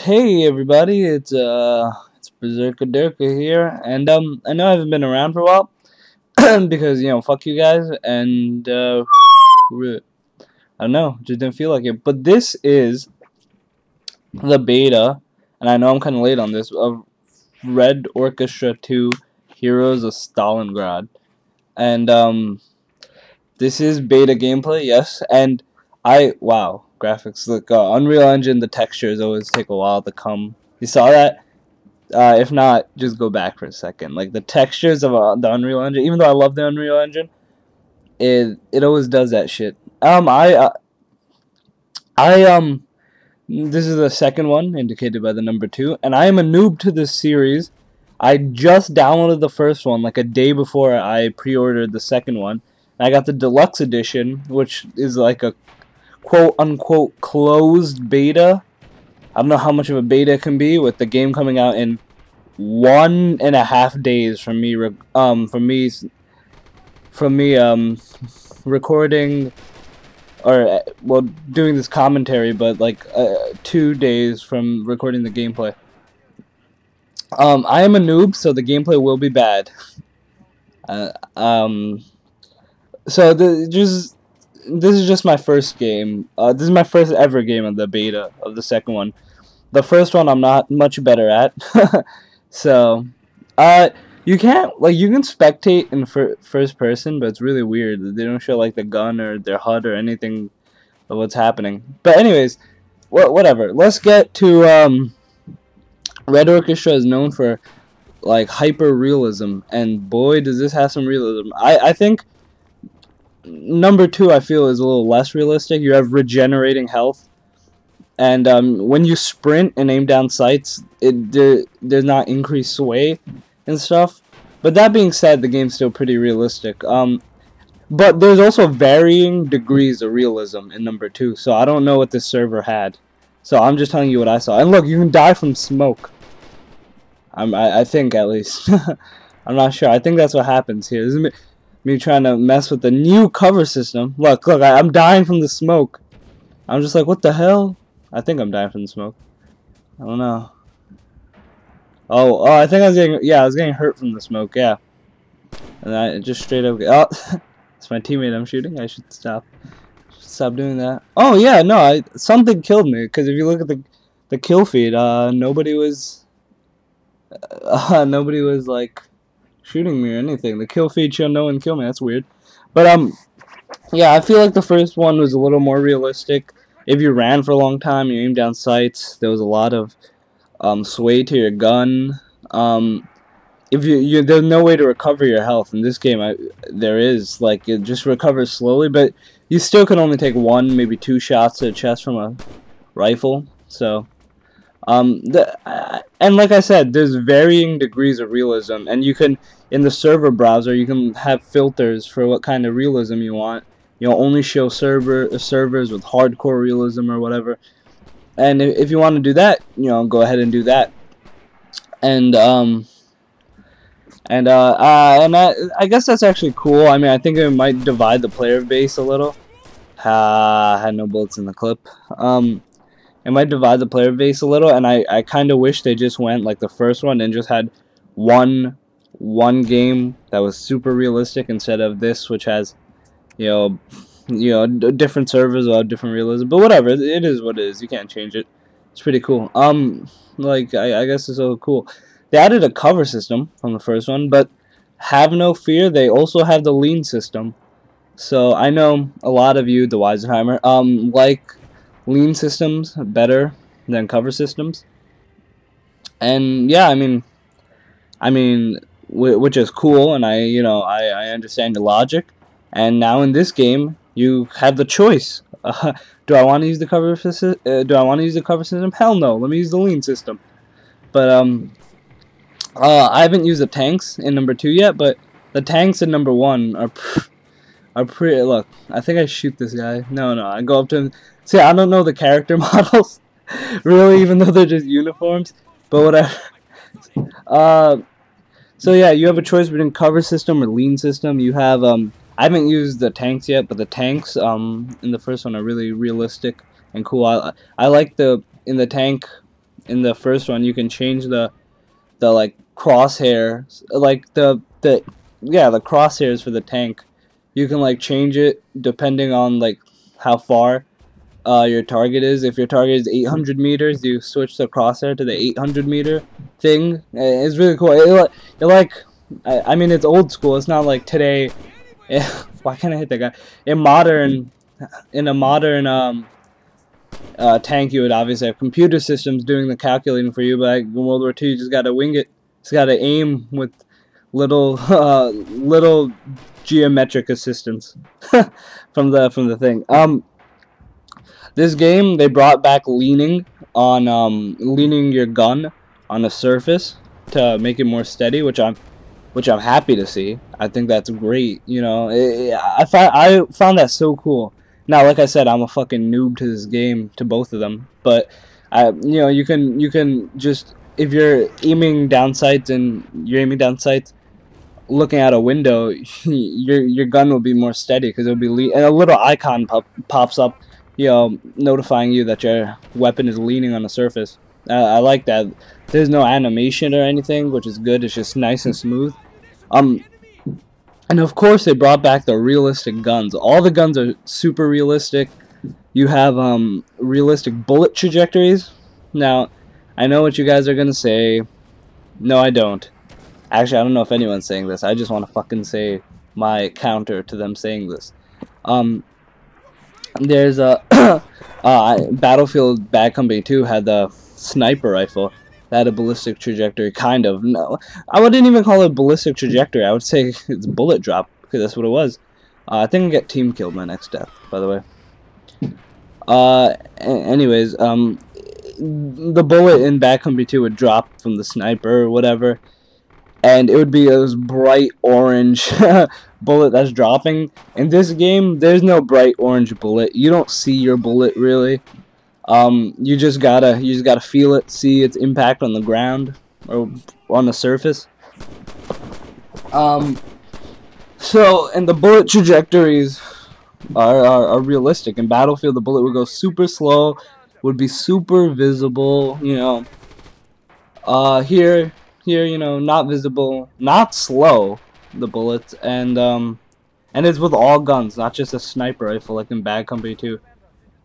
Hey everybody, it's Berserker Durka here, and I know I haven't been around for a while because fuck you guys, and I don't know, just didn't feel like it. But this is the beta, and I know I'm kind of late on this of Red Orchestra 2: Heroes of Stalingrad, and this is beta gameplay, yes, and wow, graphics look Unreal Engine. The textures always take a while to come. You saw that? If not, just go back for a second. Like the textures of the Unreal Engine, even though I love the Unreal Engine, it always does that shit. This is the second one indicated by the number 2, and I am a noob to this series. I just downloaded the first one like a day before I pre-ordered the second one. And I got the deluxe edition, which is like a quote-unquote closed beta. I don't know how much of a beta it can be with the game coming out in 1.5 days from me recording or well doing this commentary, but like 2 days from recording the gameplay. I am a noob, so the gameplay will be bad. So this is just my first game. This is my first ever game of the beta of the second one. The first one I'm not much better at. So, you can spectate in first person, but it's really weird. They don't show like the gun or their HUD or anything of what's happening. But anyways, whatever. Let's get to Red Orchestra is known for like hyper realism, and boy does this have some realism. I think number 2 I feel is a little less realistic. You have regenerating health, and when you sprint and aim down sights, there's not increased sway and stuff. But that being said, the game's still pretty realistic. But there's also varying degrees of realism in number 2, so I don't know what this server had. So I'm just telling you what I saw. And look, you can die from smoke. I think, at least. I'm not sure. I think that's what happens here. This is me trying to mess with the new cover system. Look, I'm dying from the smoke. I'm just like, what the hell? I think I'm dying from the smoke. I don't know. Oh, I think I was getting hurt from the smoke, yeah. And I just straight up, it's my teammate I'm shooting. I should stop doing that. Oh yeah, no, something killed me, because if you look at the kill feed, nobody was like shooting me or anything. The kill feed showed no one kill me. That's weird. But yeah, I feel like the first one was a little more realistic. If you ran for a long time, you aimed down sights, there was a lot of sway to your gun. If there's no way to recover your health in this game. There is, like, it just recovers slowly, but you still can only take 1, maybe 2 shots to the chest from a rifle. So and like I said, there's varying degrees of realism, and you can, in the server browser, you can have filters for what kind of realism you want. Only show servers with hardcore realism or whatever. And if you want to do that, go ahead and do that. And I guess that's actually cool. I mean, I think it might divide the player base a little. I had no bullets in the clip. It might divide the player base a little, and I kind of wish they just went like the first one and just had one game that was super realistic instead of this, which has different servers will have different realism. But whatever, it is what it is. You can't change it. It's pretty cool. Like I guess it's so cool. They added a cover system from the first one, but have no fear, they also have the lean system. So I know a lot of you, the Weisenheimer, like lean systems better than cover systems. And yeah, I mean, which is cool, and I understand the logic. And now in this game, you have the choice. Do I want to use the cover system? Hell no. Let me use the lean system. But I haven't used the tanks in number 2 yet, but the tanks in number 1 are pretty. Look, I think I shoot this guy. No, I go up to him. See, I don't know the character models, really, even though they're just uniforms. But whatever. So yeah, you have a choice between cover system or lean system. You have I haven't used the tanks yet, but the tanks in the first one are really realistic and cool. I like in the tank in the first one, you can change the like crosshairs, like the yeah, the crosshairs for the tank. You can like change it depending on like how far your target is. If your target is 800 meters, you switch the crosshair to the 800-meter thing. It's really cool. I mean, it's old school. It's not like today. Why can't I hit that guy? In a modern tank, you would obviously have computer systems doing the calculating for you. But like, in World War II, you just gotta wing it. Just gotta aim with little little geometric assistance from the thing. This game, they brought back leaning your gun on a surface to make it more steady, which I'm happy to see. I think that's great. You know, I found that so cool. Now, like I said, I'm a fucking noob to this game, to both of them. But you know, you can just, if you're aiming down sights looking out a window, your gun will be more steady because it'll be and a little icon pops up, you know, notifying you that your weapon is leaning on the surface. I like that. There's no animation or anything, which is good. It's just nice and smooth. And of course, they brought back the realistic guns. All the guns are super realistic. You have realistic bullet trajectories. Now, I know what you guys are gonna say. No, I don't. Actually, I don't know if anyone's saying this. I just want to fucking say my counter to them saying this. There's a Battlefield Bad Company 2 had the sniper rifle that had a ballistic trajectory, kind of. No, I wouldn't even call it ballistic trajectory. I would say it's bullet drop, because that's what it was. I think I get team killed my next death, by the way. Anyways, the bullet in Bad Company 2 would drop from the sniper or whatever, and it would be this bright orange bullet that's dropping. In this game, there's no bright orange bullet. You don't see your bullet really. You just gotta feel it, see its impact on the ground or on the surface. So, and the bullet trajectories are realistic. In Battlefield, the bullet would go super slow, would be super visible, you know. Here, you know, not visible, not slow, the bullets, and it's with all guns, not just a sniper rifle like in Bad Company 2.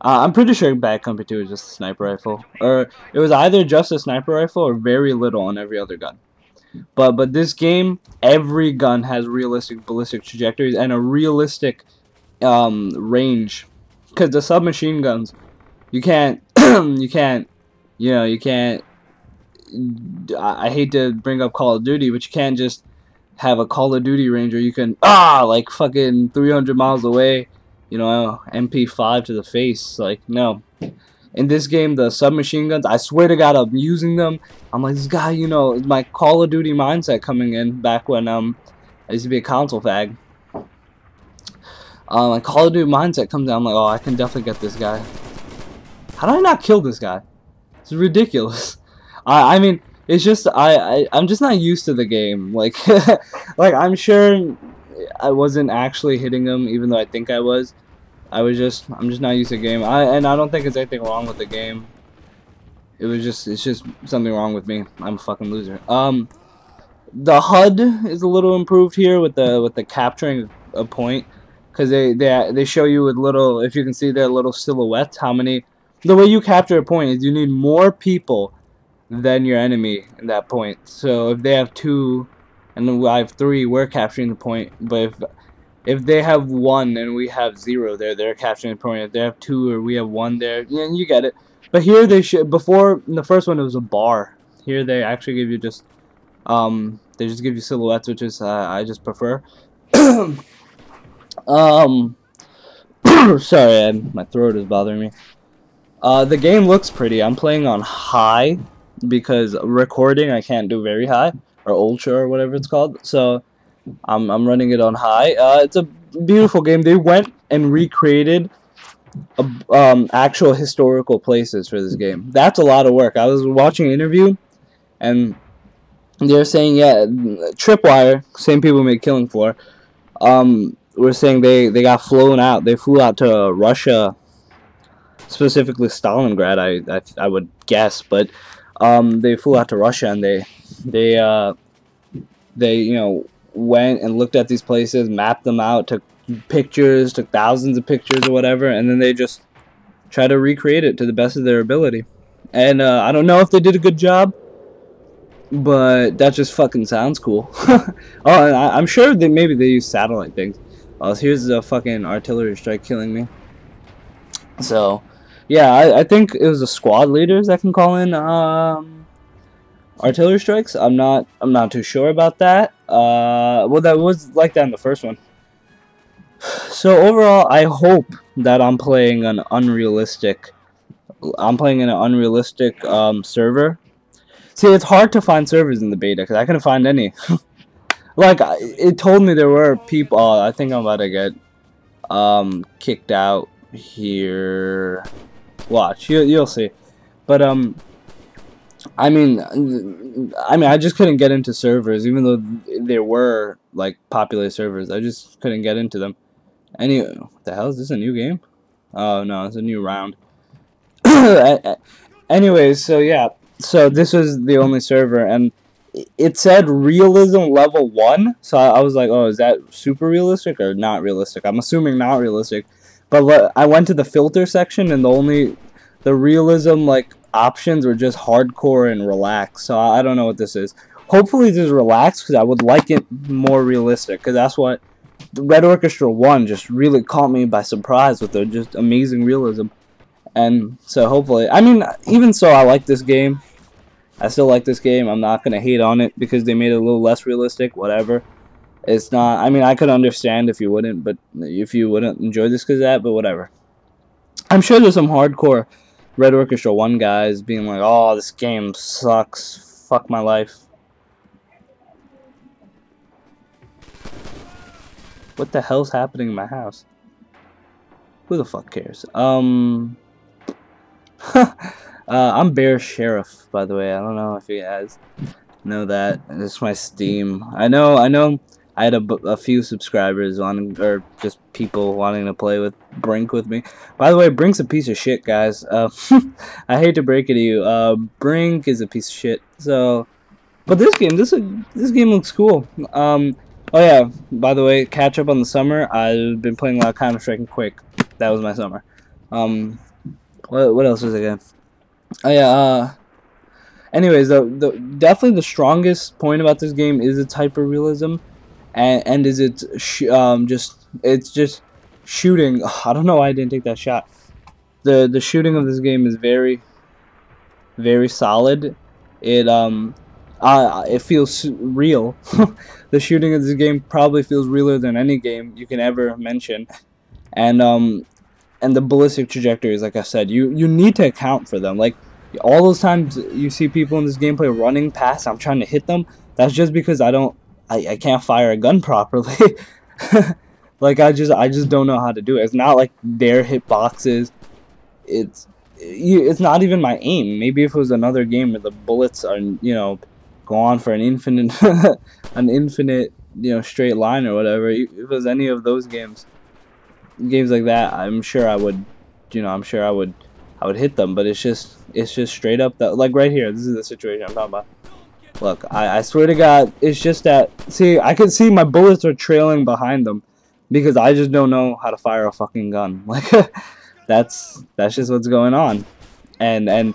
I'm pretty sure Bad Company 2 is just a sniper rifle, or it was either just a sniper rifle or very little on every other gun. But this game, every gun has realistic ballistic trajectories and a realistic range, because the submachine guns, you can't I hate to bring up Call of Duty, but you can't just have a Call of Duty range where you can like fucking 300 miles away, you know, MP5 to the face. Like, no. In this game, the submachine guns, I swear to God, I'm using them. I'm like, this guy, you know, my Call of Duty mindset coming in back when I used to be a console fag. My Call of Duty mindset comes in. I'm like, oh, I can definitely get this guy. How did I not kill this guy? It's ridiculous. I mean, it's just I'm just not used to the game. Like, like I'm sure I wasn't actually hitting him, even though I think I was. I'm just not used to the game. And I don't think there's anything wrong with the game. It's just something wrong with me. I'm a fucking loser. The HUD is a little improved here with the capturing a point, because they show you with little, if you can see their little silhouettes, how many. The way you capture a point is you need more people than your enemy in that point. So if they have 2 and then I have 3, we're capturing the point. But if they have 1 and we have 0, they're capturing the point. If they have 2 or we have 1, yeah, you get it. But here they should, before in the first one it was a bar. Here they actually give you just they just give you silhouettes, which is I just prefer. Sorry, my throat is bothering me. The game looks pretty. I'm playing on high because recording I can't do very high, or ultra or whatever it's called. So I'm running it on high. It's a beautiful game. They went and recreated actual historical places for this game. That's a lot of work. I was watching an interview and they're saying, yeah, Tripwire, same people who made Killing Floor, were saying they got flown out. They flew out to Russia, specifically Stalingrad, I would guess, but They flew out to Russia, and they went and looked at these places, mapped them out, took pictures, took thousands of pictures or whatever, and then they just try to recreate it to the best of their ability. And I don't know if they did a good job, but that just fucking sounds cool. Oh, and I'm sure that maybe they use satellite things. Oh, so here's a fucking artillery strike killing me. So, yeah, I think it was the squad leaders that can call in artillery strikes. I'm not too sure about that. Well, that was like that in the first one. So overall, I hope that I'm playing in an unrealistic server. See, it's hard to find servers in the beta because I couldn't find any. Like, it told me there were people. Oh, I think I'm about to get kicked out here. Watch, you'll see. But I mean, I just couldn't get into servers, even though there were like popular servers. I just couldn't get into them. Anyway, what the hell is this? A new game? Oh no, it's a new round. Anyways, so yeah, so this was the only server, and it said realism level 1. So I was like, oh, is that super realistic or not realistic? I'm assuming not realistic. But I went to the filter section, and the realism like options were just hardcore and relaxed. So I don't know what this is. Hopefully this is relaxed, because I would like it more realistic, because that's what the Red Orchestra 1 just really caught me by surprise with their just amazing realism. And so hopefully, I mean, even so, I like this game. I still like this game. I'm not gonna hate on it because they made it a little less realistic. Whatever. It's not. I mean, I could understand if you wouldn't enjoy this because of that. But whatever. I'm sure there's some hardcore Red Orchestra 1 guys being like, "Oh, this game sucks. Fuck my life." What the hell's happening in my house? Who the fuck cares? I'm Bear Sheriff, by the way. I don't know if you guys know that. It's my Steam. I know. I had a few subscribers or just people wanting to play with Brink with me. By the way, Brink's a piece of shit, guys. I hate to break it to you. Brink is a piece of shit. So, but this game looks cool. Oh yeah, by the way, catch up on the summer. I've been playing a lot of Counter-Strike and Quake. That was my summer. What else was again? Oh yeah, anyways, definitely the strongest point about this game is its hyper-realism, and is its just shooting. I don't know why I didn't take that shot. The shooting of this game is very, very solid. It feels real. The shooting of this game probably feels realer than any game you can ever mention, and the ballistic trajectories, like I said, you need to account for them. Like, all those times you see people in this gameplay running past, I'm trying to hit them. That's just because I can't fire a gun properly. Like, I just don't know how to do it. It's not like their hitboxes. It's not even my aim. Maybe if it was another game where the bullets are, go on for an infinite straight line or whatever. If it was any of those games like that, I'm sure I would hit them. But it's just straight up that, like right here, this is the situation I'm talking about. Look, I swear to God, it's just that, see, I can see my bullets are trailing behind them because I just don't know how to fire a fucking gun. Like, that's just what's going on. And